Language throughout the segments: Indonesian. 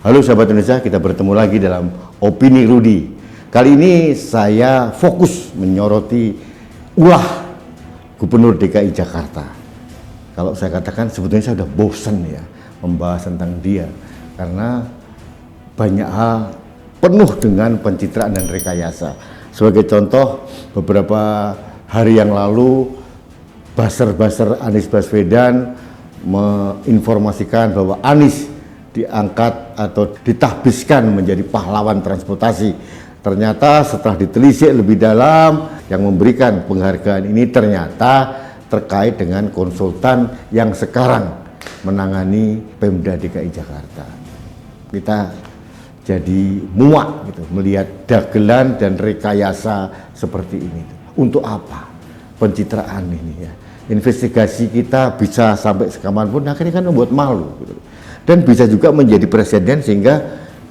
Halo sahabat Indonesia, kita bertemu lagi dalam Opini Rudi. Kali ini saya fokus menyoroti ulah Gubernur DKI Jakarta. Kalau saya katakan sebetulnya saya sudah bosan ya membahas tentang dia, karena banyak hal penuh dengan pencitraan dan rekayasa. Sebagai contoh, beberapa hari yang lalu buzzer Anies Baswedan menginformasikan bahwa Anies diangkat atau ditahbiskan menjadi pahlawan transportasi. Ternyata setelah ditelisik lebih dalam, yang memberikan penghargaan ini ternyata terkait dengan konsultan yang sekarang menangani Pemda DKI Jakarta. Kita jadi muak gitu melihat dagelan dan rekayasa seperti ini. Untuk apa? Pencitraan ini ya. Investigasi kita bisa sampai sekamanpun akhirnya kan membuat malu gitu. Dan bisa juga menjadi presiden sehingga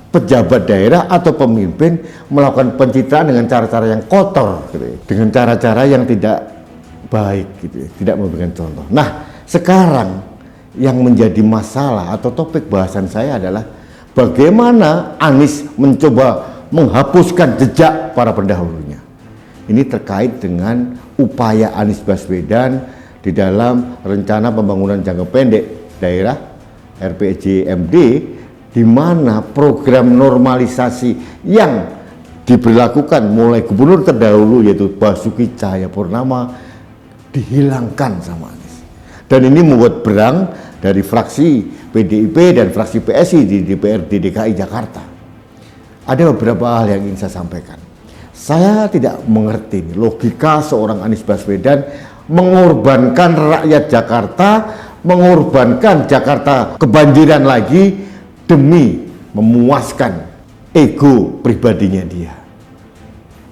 pejabat daerah atau pemimpin melakukan pencitraan dengan cara-cara yang kotor gitu ya. Dengan cara-cara yang tidak baik gitu ya, tidak memberikan contoh. Nah, sekarang yang menjadi masalah atau topik bahasan saya adalah bagaimana Anies mencoba menghapuskan jejak para pendahulunya. Ini terkait dengan upaya Anies Baswedan di dalam rencana pembangunan jangka pendek daerah RPJMD, di mana program normalisasi yang diberlakukan mulai gubernur terdahulu yaitu Basuki Cahayapurnama dihilangkan sama Anies. Dan ini membuat berang dari fraksi PDIP dan fraksi PSI di DPRD DKI Jakarta. Ada beberapa hal yang ingin saya sampaikan. Saya tidak mengerti logika seorang Anies Baswedan mengorbankan rakyat Jakarta, mengorbankan Jakarta kebanjiran lagi demi memuaskan ego pribadinya dia.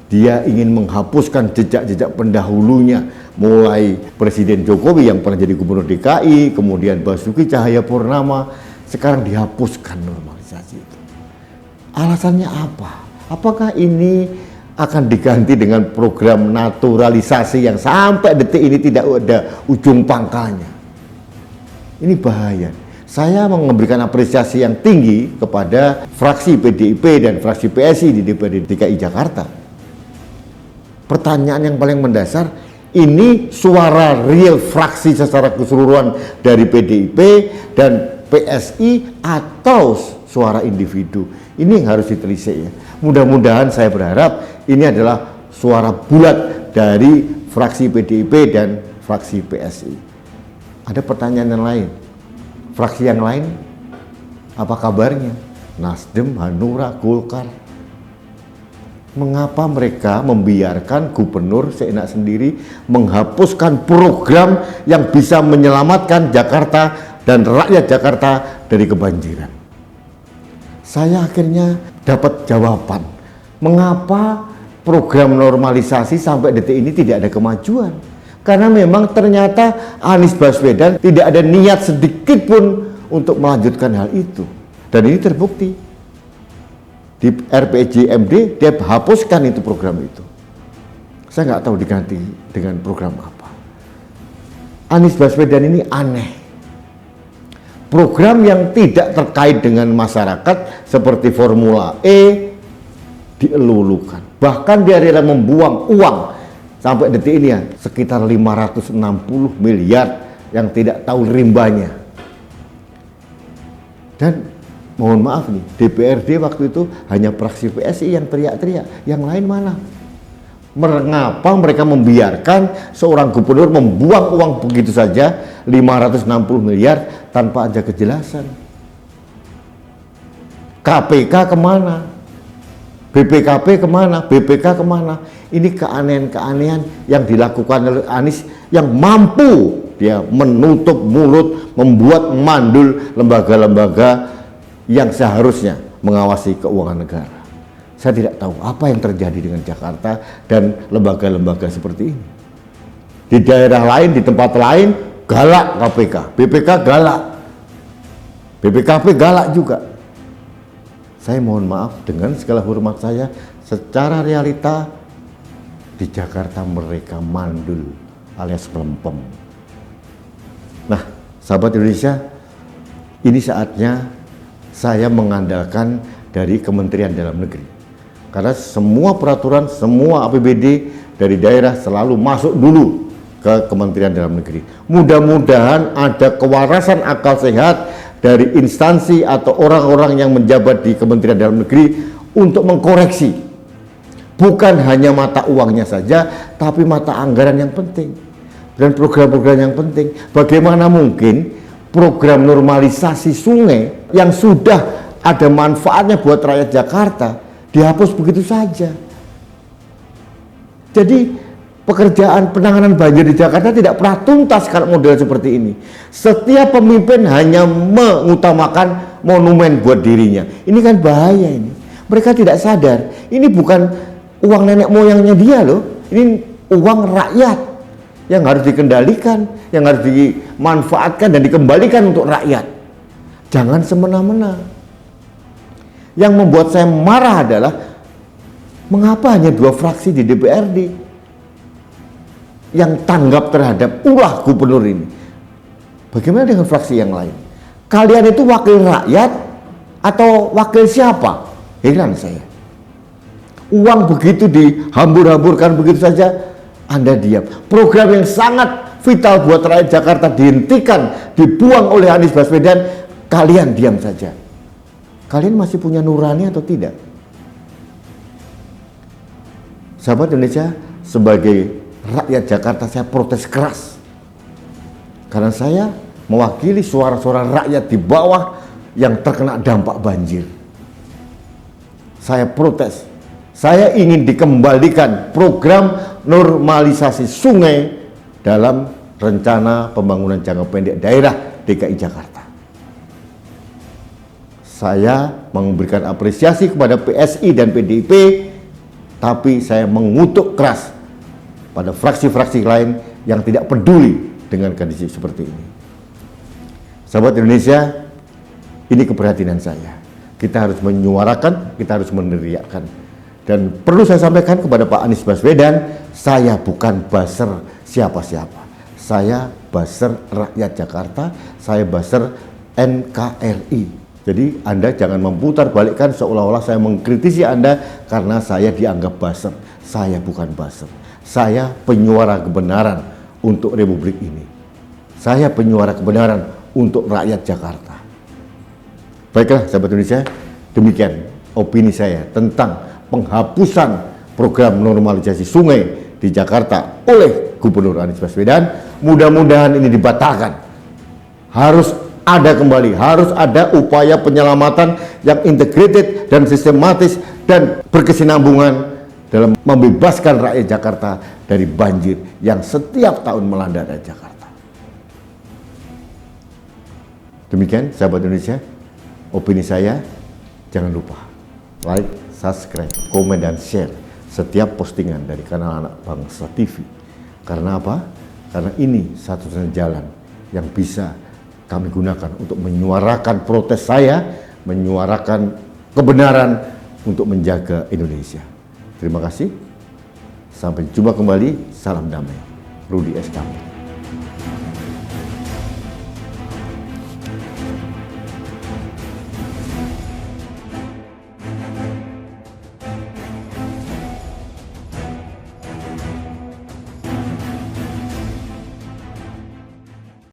Dia ingin menghapuskan jejak-jejak pendahulunya, mulai Presiden Jokowi yang pernah jadi gubernur DKI, kemudian Basuki Cahayapurnama, sekarang dihapuskan normalisasi itu. Alasannya apa? Apakah ini akan diganti dengan program naturalisasi yang sampai detik ini tidak ada ujung pangkalnya? Ini bahaya. Saya memberikan apresiasi yang tinggi kepada fraksi PDIP dan fraksi PSI di DPRD DKI Jakarta. Pertanyaan yang paling mendasar, ini suara real fraksi secara keseluruhan dari PDIP dan PSI atau suara individu? Ini yang harus ditelisik ya. Mudah-mudahan saya berharap ini adalah suara bulat dari fraksi PDIP dan fraksi PSI. Ada pertanyaan yang lain. Fraksi yang lain, apa kabarnya? Nasdem, Hanura, Golkar. Mengapa mereka membiarkan gubernur seenak sendiri menghapuskan program yang bisa menyelamatkan Jakarta dan rakyat Jakarta dari kebanjiran? Saya akhirnya dapat jawaban. Mengapa program normalisasi sampai detik ini tidak ada kemajuan? Karena memang ternyata Anies Baswedan tidak ada niat sedikit pun untuk melanjutkan hal itu. Dan ini terbukti. Di RPJMD dia hapuskan itu program itu. Saya nggak tahu diganti dengan program apa. Anies Baswedan ini aneh. Program yang tidak terkait dengan masyarakat seperti Formula E dielulukan. Bahkan dia rela membuang uang sampai detik ini ya, sekitar 560 miliar yang tidak tahu rimbanya. Dan mohon maaf nih, DPRD waktu itu hanya fraksi PSI yang teriak-teriak, yang lain mana? Mengapa mereka membiarkan seorang gubernur membuang uang begitu saja 560 miliar tanpa ada kejelasan? KPK kemana? BPKP kemana? BPK kemana? Ini keanehan-keanehan yang dilakukan oleh Anies yang mampu dia menutup mulut, membuat mandul lembaga-lembaga yang seharusnya mengawasi keuangan negara. Saya tidak tahu apa yang terjadi dengan Jakarta dan lembaga-lembaga seperti ini. Di daerah lain, di tempat lain, galak KPK, BPK galak, BPKP galak juga. Saya mohon maaf dengan segala hormat saya, secara realita di Jakarta mereka mandul alias melempem. Nah, sahabat Indonesia, ini saatnya saya mengandalkan dari Kementerian Dalam Negeri. Karena semua peraturan, semua APBD dari daerah selalu masuk dulu ke Kementerian Dalam Negeri. Mudah-mudahan ada kewarasan akal sehat dari instansi atau orang-orang yang menjabat di Kementerian Dalam Negeri untuk mengkoreksi. Bukan hanya mata uangnya saja, tapi mata anggaran yang penting. Dan program-program yang penting. Bagaimana mungkin program normalisasi sungai yang sudah ada manfaatnya buat rakyat Jakarta dihapus begitu saja. Jadi pekerjaan penanganan banjir di Jakarta tidak pernah tuntas kalau model seperti ini. Setiap pemimpin hanya mengutamakan monumen buat dirinya. Ini kan bahaya ini. Mereka tidak sadar, ini bukan uang nenek moyangnya dia loh. Ini uang rakyat yang harus dikendalikan, yang harus dimanfaatkan dan dikembalikan untuk rakyat. Jangan semena-mena. Yang membuat saya marah adalah mengapa hanya 2 fraksi di DPRD yang tanggap terhadap ulah gubernur ini. Bagaimana dengan fraksi yang lain? Kalian itu wakil rakyat atau wakil siapa? Heran saya. Uang begitu dihambur-hamburkan begitu saja, Anda diam. Program yang sangat vital buat rakyat Jakarta dihentikan, dibuang oleh Anies Baswedan, kalian diam saja. Kalian masih punya nurani atau tidak? Sahabat Indonesia, sebagai rakyat Jakarta saya protes keras. Karena saya mewakili suara-suara rakyat di bawah yang terkena dampak banjir. Saya protes. Saya ingin dikembalikan program normalisasi sungai dalam rencana pembangunan jangka pendek daerah DKI Jakarta. Saya memberikan apresiasi kepada PSI dan PDIP, tapi saya mengutuk keras pada fraksi-fraksi lain yang tidak peduli dengan kondisi seperti ini. Sahabat Indonesia, ini keprihatinan saya. Kita harus menyuarakan, kita harus meneriakkan. Dan perlu saya sampaikan kepada Pak Anies Baswedan, saya bukan buzzer siapa-siapa. Saya buzzer rakyat Jakarta, saya buzzer NKRI. Jadi Anda jangan memutar balikkan seolah-olah saya mengkritisi Anda karena saya dianggap buzzer. Saya bukan buzzer. Saya penyuara kebenaran untuk Republik ini. Saya penyuara kebenaran untuk rakyat Jakarta. Baiklah sahabat Indonesia, demikian opini saya tentang penghapusan program normalisasi sungai di Jakarta oleh Gubernur Anies Baswedan. Mudah-mudahan ini dibatalkan. Harus ada kembali, harus ada upaya penyelamatan yang integrated dan sistematis dan berkesinambungan dalam membebaskan rakyat Jakarta dari banjir yang setiap tahun melanda rakyat Jakarta. Demikian sahabat Indonesia, opini saya. Jangan lupa like, subscribe, komen, dan share setiap postingan dari kanal Anak Bangsa TV. Karena apa? Karena ini satu-satunya jalan yang bisa kami gunakan untuk menyuarakan protes saya, menyuarakan kebenaran untuk menjaga Indonesia. Terima kasih. Sampai jumpa kembali. Salam damai. Rudi SK.